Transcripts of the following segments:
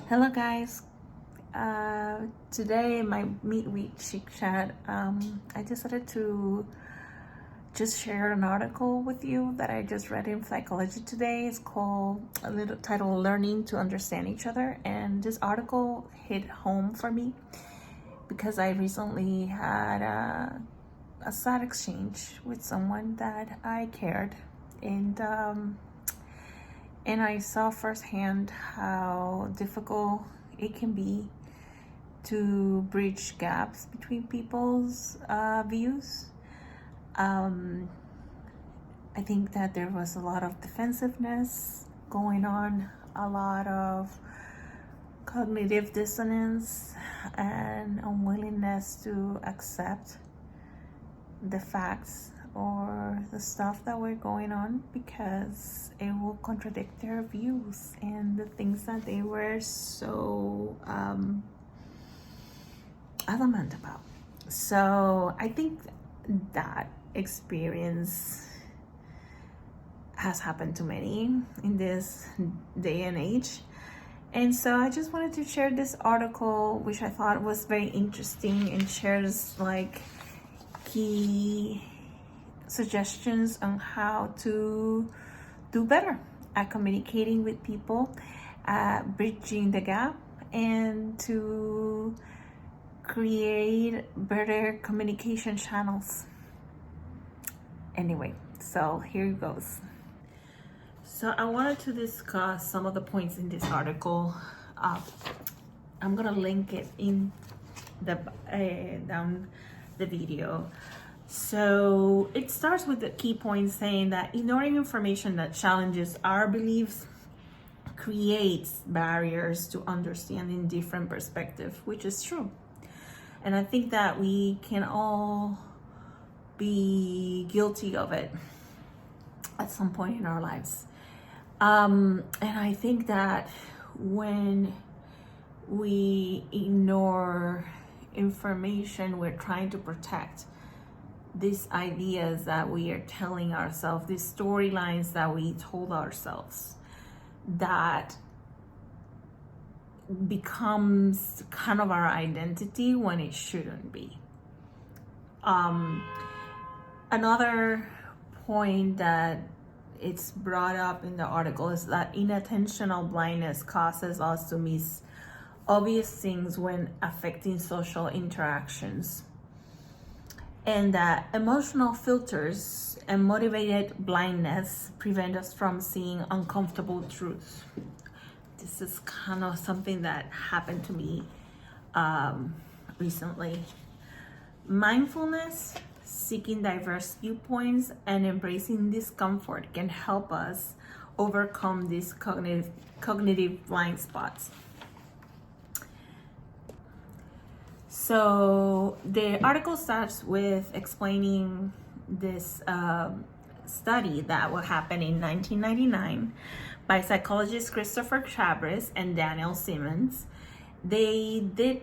Hello guys. Today in my midweek chick chat, I decided to just share an article with you that I just read in Psychology Today. It's called a little title "Learning to Understand Each Other," and this article hit home for me because I recently had a sad exchange with someone that I cared, and I saw firsthand how difficult it can be to bridge gaps between people's views. I think that there was a lot of defensiveness going on, a lot of cognitive dissonance, and unwillingness to accept the facts or the stuff that were going on because it will contradict their views and the things that they were so adamant about. So I think that experience has happened to many in this day and age. And so I just wanted to share this article, which I thought was very interesting and shares like key suggestions on how to do better at communicating with people, bridging the gap, and to create better communication channels. Anyway, so here it goes. So I wanted to discuss some of the points in this article. I'm gonna link it in the down the video. So it starts with the key points saying that ignoring information that challenges our beliefs creates barriers to understanding different perspectives, which is true. And I think that we can all be guilty of it at some point in our lives. And I think that when we ignore information, we're trying to protect these ideas that we are telling ourselves, these storylines that we told ourselves, that becomes kind of our identity when it shouldn't be. Another point that it's brought up in the article is that inattentional blindness causes us to miss obvious things when affecting social interactions, and that emotional filters and motivated blindness prevent us from seeing uncomfortable truths. This is kind of something that happened to me recently. Mindfulness, seeking diverse viewpoints, and embracing discomfort can help us overcome these cognitive blind spots. So the article starts with explaining this study that will happen in 1999 by psychologists Christopher Chabris and Daniel Simmons. They did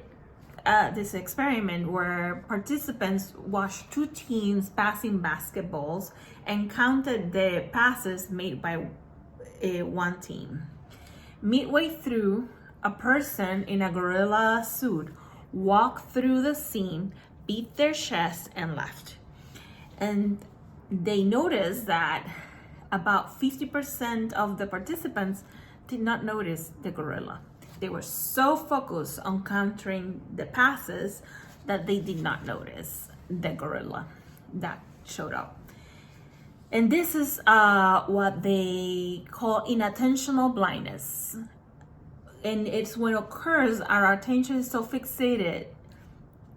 this experiment where participants watched two teams passing basketballs and counted the passes made by one team. Midway through, a person in a gorilla suit walked through the scene, beat their chest, and left. And they noticed that about 50% of the participants did not notice the gorilla. They were so focused on countering the passes that they did not notice the gorilla that showed up. And this is what they call inattentional blindness. And it's when it occurs, our attention is so fixated.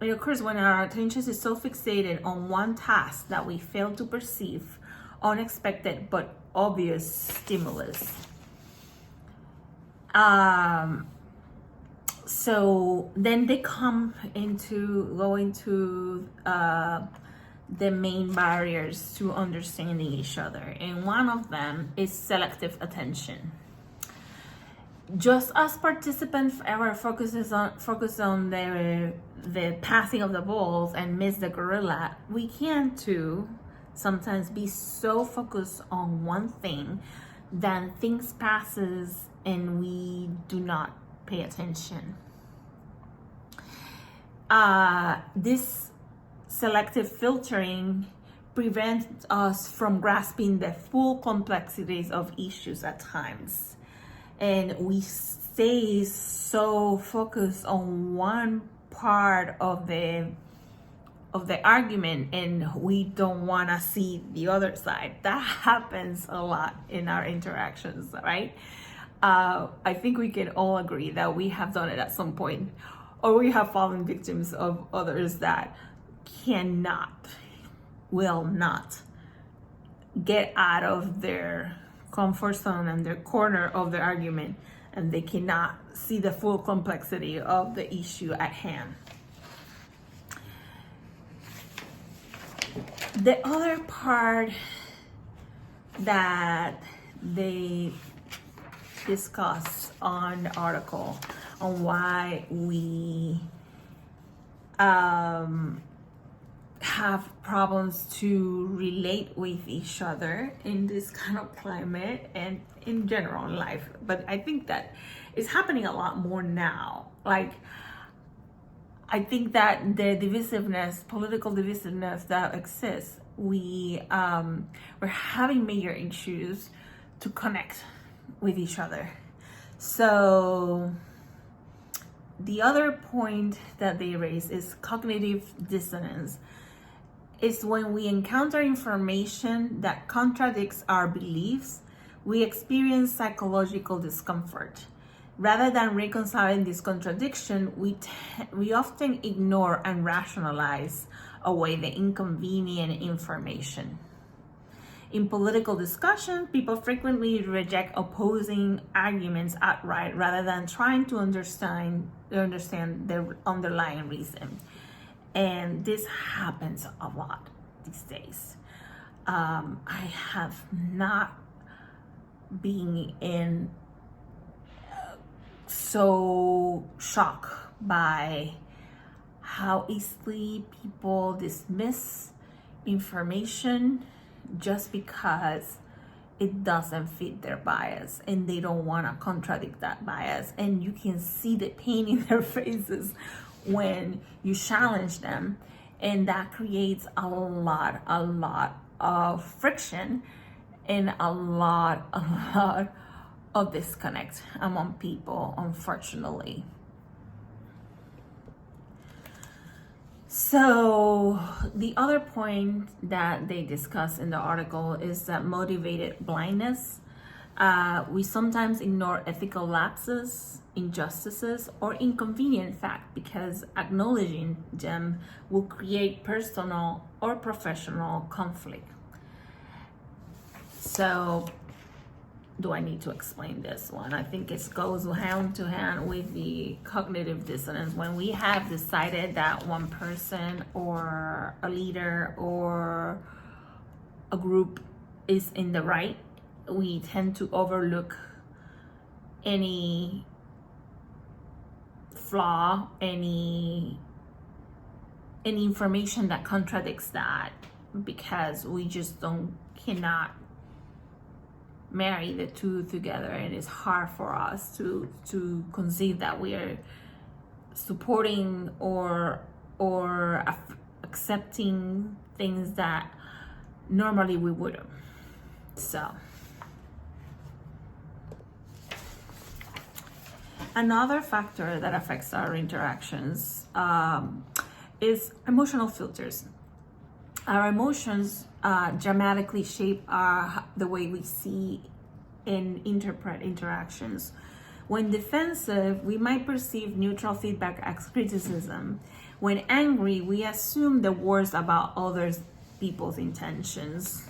It occurs when our attention is so fixated on one task that we fail to perceive unexpected but obvious stimulus. So then they go into the main barriers to understanding each other, and one of them is selective attention. Just as participants ever focus on the passing of the balls and miss the gorilla, we can too sometimes be so focused on one thing that things passes and we do not pay attention. This selective filtering prevents us from grasping the full complexities of issues at times. And we stay so focused on one part of the argument, and we don't want to see the other side. That happens a lot in our interactions, right? I think we can all agree that we have done it at some point, or we have fallen victims of others that will not get out of their comfort zone and their corner of the argument, and they cannot see the full complexity of the issue at hand. The other part that they discuss on the article on why we have problems to relate with each other in this kind of climate and in general in life, but I think that it's happening a lot more now. Like, I think that the divisiveness, political divisiveness that exists, we're having major issues to connect with each other. So the other point that they raise is cognitive dissonance. It's when we encounter information that contradicts our beliefs, we experience psychological discomfort. Rather than reconciling this contradiction, we often ignore and rationalize away the inconvenient information. In political discussion, people frequently reject opposing arguments outright rather than trying to understand their underlying reason. And this happens a lot these days. I have not been in so shocked by how easily people dismiss information just because it doesn't fit their bias, and they don't want to contradict that bias. And you can see the pain in their faces when you challenge them, and that creates a lot of friction and a lot of disconnect among people, unfortunately. So the other point that they discuss in the article is that motivated blindness. We sometimes ignore ethical lapses, injustices, or inconvenient facts because acknowledging them will create personal or professional conflict. So, do I need to explain this one? I think it goes hand to hand with the cognitive dissonance. When we have decided that one person or a leader or a group is in the right, we tend to overlook any flaw, any information that contradicts that, because we just cannot marry the two together, and it's hard for us to conceive that we are supporting or accepting things that normally we wouldn't. So another factor that affects our interactions is emotional filters. Our emotions dramatically shape the way we see and interpret interactions. When defensive, we might perceive neutral feedback as criticism. When angry, we assume the worst about other people's intentions.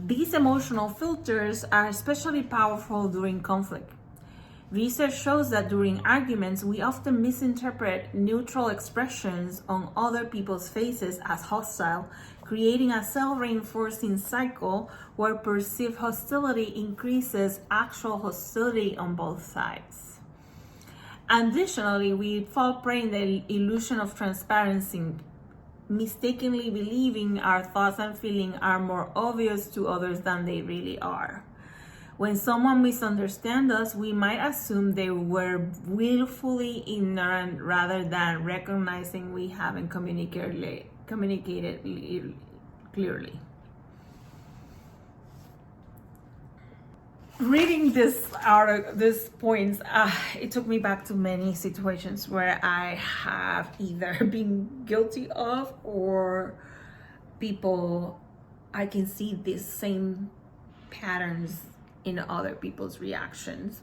These emotional filters are especially powerful during conflict. Research shows that during arguments, we often misinterpret neutral expressions on other people's faces as hostile, creating a self-reinforcing cycle where perceived hostility increases actual hostility on both sides. Additionally, we fall prey to the illusion of transparency, mistakenly believing our thoughts and feelings are more obvious to others than they really are. When someone misunderstands us, we might assume they were willfully ignorant rather than recognizing we haven't communicated clearly. Reading this article, these points, it took me back to many situations where I have either been guilty of, or people, I can see these same patterns in other people's reactions.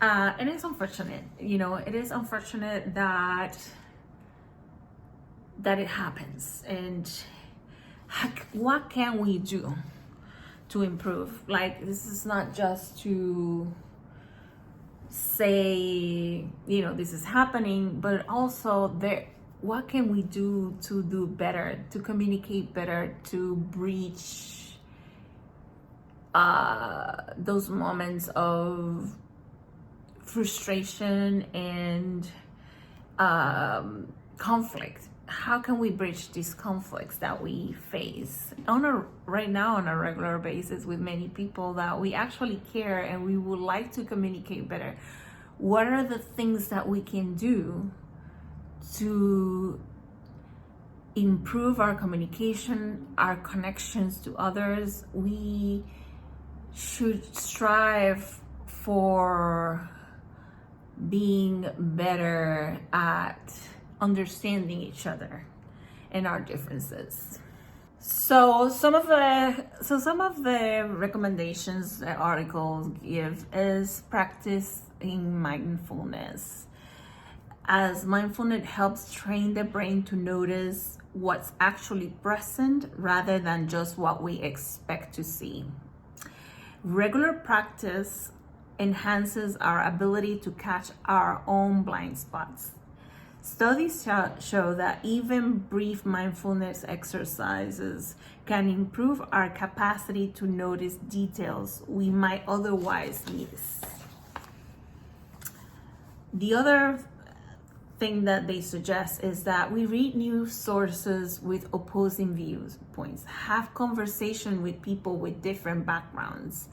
And it's unfortunate, it is unfortunate that it happens. And what can we do to improve? Like, this is not just to say, this is happening, but also what can we do to do better, to communicate better, to breach those moments of frustration and conflict? How can we bridge these conflicts that we face right now on a regular basis with many people that we actually care and we would like to communicate better? What are the things that we can do to improve our communication, our connections to others? We should strive for being better at understanding each other and our differences. So some of the recommendations that articles give is practicing mindfulness, as mindfulness helps train the brain to notice what's actually present rather than just what we expect to see. Regular practice enhances our ability to catch our own blind spots. Studies show that even brief mindfulness exercises can improve our capacity to notice details we might otherwise miss. The other thing that they suggest is that we read news sources with opposing viewpoints, have conversation with people with different backgrounds,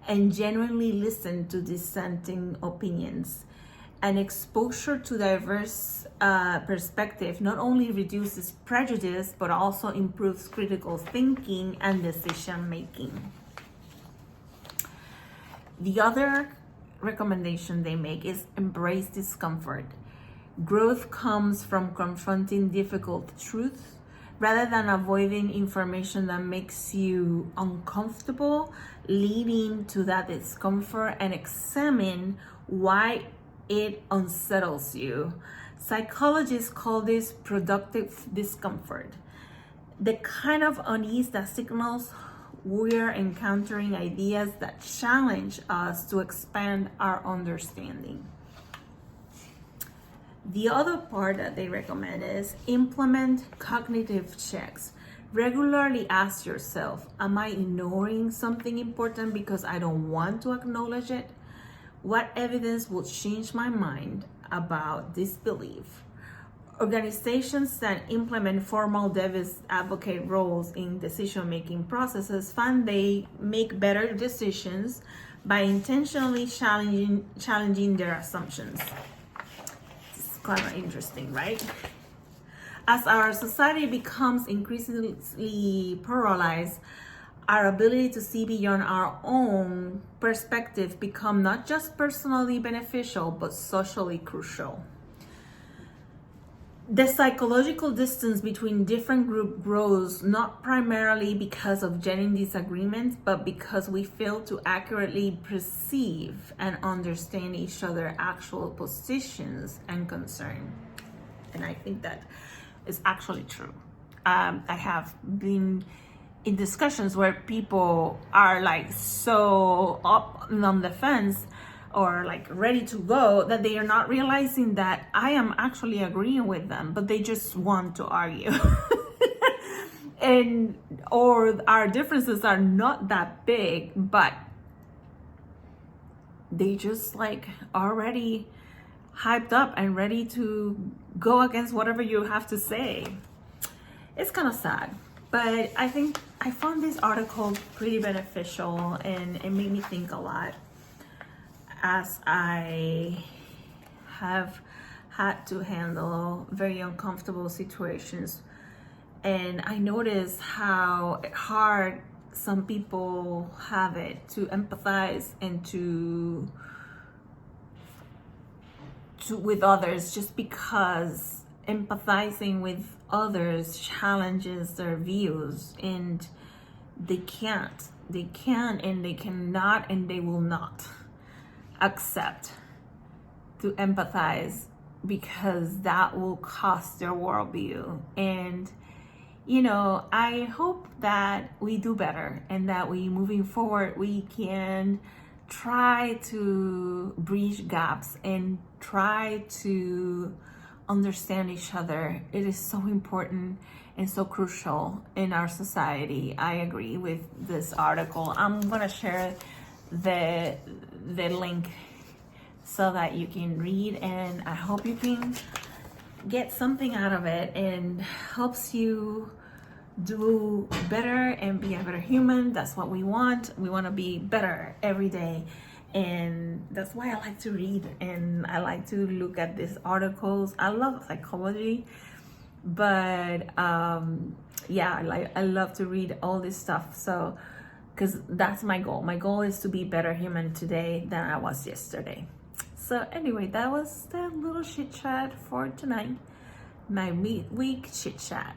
and genuinely listen to dissenting opinions. An exposure to diverse perspective not only reduces prejudice, but also improves critical thinking and decision making. The other recommendation they make is embrace discomfort. Growth comes from confronting difficult truths rather than avoiding information that makes you uncomfortable. Leading to that discomfort and examine why it unsettles you. Psychologists call this productive discomfort, the kind of unease that signals we're encountering ideas that challenge us to expand our understanding. The other part that they recommend is implement cognitive checks. Regularly ask yourself, am I ignoring something important because I don't want to acknowledge it? What evidence will change my mind about this belief? Organizations that implement formal advocate roles in decision-making processes find they make better decisions by intentionally challenging their assumptions. It's kind of interesting, right? As our society becomes increasingly polarized, our ability to see beyond our own perspective become not just personally beneficial, but socially crucial. The psychological distance between different groups grows not primarily because of genuine disagreements, but because we fail to accurately perceive and understand each other's actual positions and concern. And I think that is actually true. I have been in discussions where people are like so up on the fence or like ready to go that they are not realizing that I am actually agreeing with them, but they just want to argue. Or our differences are not that big, but they just like already hyped up and ready to go against whatever you have to say. It's kind of sad. But I think I found this article pretty beneficial, and it made me think a lot as I have had to handle very uncomfortable situations. And I noticed how hard some people have it to empathize and to with others, just because empathizing with others challenges their views, and they can't and they cannot and they will not accept to empathize, because that will cost their worldview. And you know, I hope that we do better, and that we, moving forward, we can try to bridge gaps and try to understand each other. It is so important and so crucial in our society. I agree with this article. I'm gonna share the link so that you can read, and I hope you can get something out of it and helps you do better and be a better human. That's what we want. We want to be better every day, and that's why I like to read and I like to look at these articles. I love psychology, but yeah, I love to read all this stuff. So because that's my goal. My goal is to be better human today than I was yesterday. So anyway, that was the little chit chat for tonight, my midweek chit chat.